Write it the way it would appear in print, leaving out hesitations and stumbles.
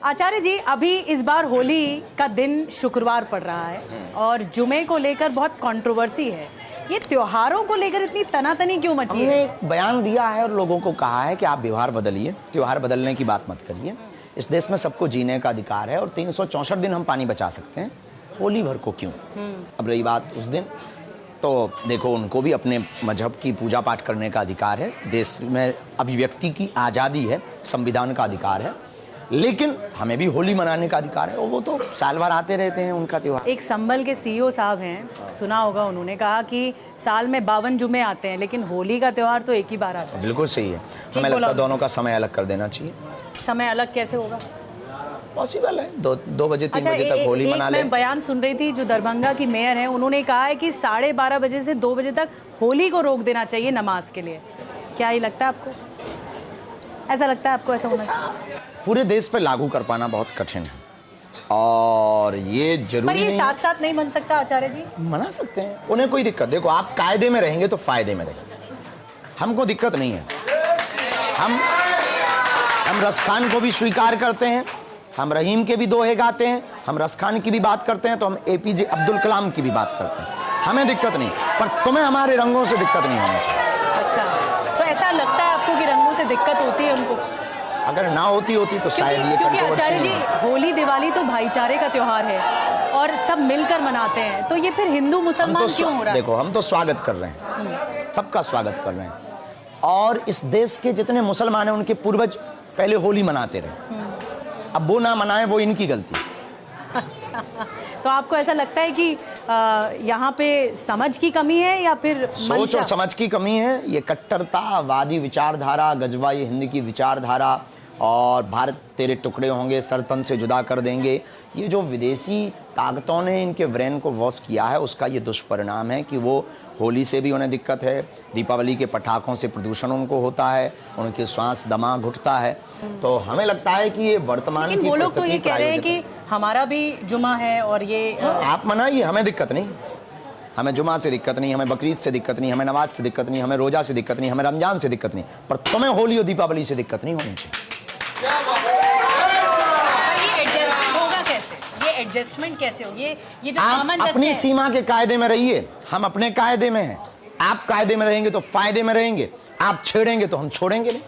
आचार्य जी, अभी इस बार होली का दिन शुक्रवार पड़ रहा है और जुमे को लेकर बहुत कंट्रोवर्सी है। ये त्योहारों को लेकर इतनी तनातनी क्यों मची है? हमने एक बयान दिया है और लोगों को कहा है कि आप व्यवहार बदलिए, त्योहार बदलने की बात मत करिए। इस देश में सबको जीने का अधिकार है और 364 दिन हम पानी बचा सकते हैं, होली भर को क्यों? अब रही बात उस दिन, तो देखो उनको भी अपने मजहब की पूजा पाठ करने का अधिकार है, देश में अभिव्यक्ति की आज़ादी है, संविधान का अधिकार है, लेकिन हमें भी होली मनाने का अधिकार है और वो तो साल भर आते रहते हैं उनका त्योहार। एक संबल के सीईओ साहब हैं, सुना होगा, उन्होंने कहा कि साल में 52 जुमे आते हैं लेकिन होली का त्योहार तो एक ही बार आता है। बिल्कुल सही है, हमें लगता है दोनों का समय अलग कर देना चाहिए। समय अलग कैसे होगा? पॉसिबल है, 2 बजे 3 बजे तक होली मना ले। मैं बयान सुन रही थी, जो दरभंगा की मेयर है उन्होंने कहा है कि 12:30 बजे से 2 बजे तक होली को रोक देना चाहिए नमाज के लिए। क्या ये लगता है आपको? ऐसा लगता है आपको ऐसा होना चाहिए? पूरे देश पे लागू कर पाना बहुत कठिन है और ये जरूरी पर ये नहीं साथ साथ नहीं बन सकता आचार्य जी? मना सकते हैं, उन्हें कोई दिक्कत। देखो आप कायदे में रहेंगे तो फायदे में रहेंगे, हमको दिक्कत नहीं है। हम रसखान को भी स्वीकार करते हैं, हम रहीम के भी दोहे गाते हैं, हम रसखान की भी बात करते हैं, तो हम एपीजे अब्दुल कलाम की भी बात करते हैं, हमें दिक्कत नहीं। पर तुम्हें हमारे रंगों से दिक्कत नहीं होनी चाहिए। अच्छा, तो ऐसा लगता है आपको कि रंगों से दिक्कत होती है उनको? अगर ना होती तो शायद ये क्योंकि आचार्य जी, कंट्रोवर्सी। होली दिवाली तो भाईचारे का त्योहार है और सब मिलकर मनाते हैं, तो ये फिर हिंदू मुसलमान क्यों हो रहा है? देखो हम तो स्वागत कर रहे हैं, सबका स्वागत कर रहे हैं और इस देश के जितने मुसलमान हैं उनके पूर्वज पहले होली मनाते रहे, अब वो ना मनाए वो इनकी गलती। अच्छा, तो आपको ऐसा लगता है कि यहाँ पे समझ की कमी है या फिर सोच और समझ की कमी है? ये कट्टरतावादी विचारधारा, गजवाई हिंद की विचारधारा और भारत तेरे टुकड़े होंगे, सर तन से जुदा कर देंगे, ये जो विदेशी ताकतों ने इनके ब्रेन को वॉश किया है, उसका ये दुष्परिणाम है कि वो होली से भी उन्हें दिक्कत है, दीपावली के पटाखों से प्रदूषण उनको होता है, उनके श्वास दमा घुटता है। तो हमें लगता है कि ये वर्तमान की वो लोग तो ये कह रहे हैं कि हमारा भी जुमा है और ये आप मनाइए, हमें दिक्कत नहीं, हमें जुमा से दिक्कत नहीं, हमें बकरीद से दिक्कत नहीं, हमें नमाज से दिक्कत नहीं, हमें रोजा से दिक्कत नहीं, हमें रमजान से दिक्कत नहीं, पर तुम्हें होली और दीपावली से दिक्कत नहीं होनी चाहिए। होगा कैसे? ये एडजस्टमेंट कैसे हो? ये जो आप अपनी सीमा के कायदे में रहिए, हम अपने कायदे में हैं। आप कायदे में रहेंगे तो फायदे में रहेंगे, आप छेड़ेंगे तो हम छोड़ेंगे नहीं।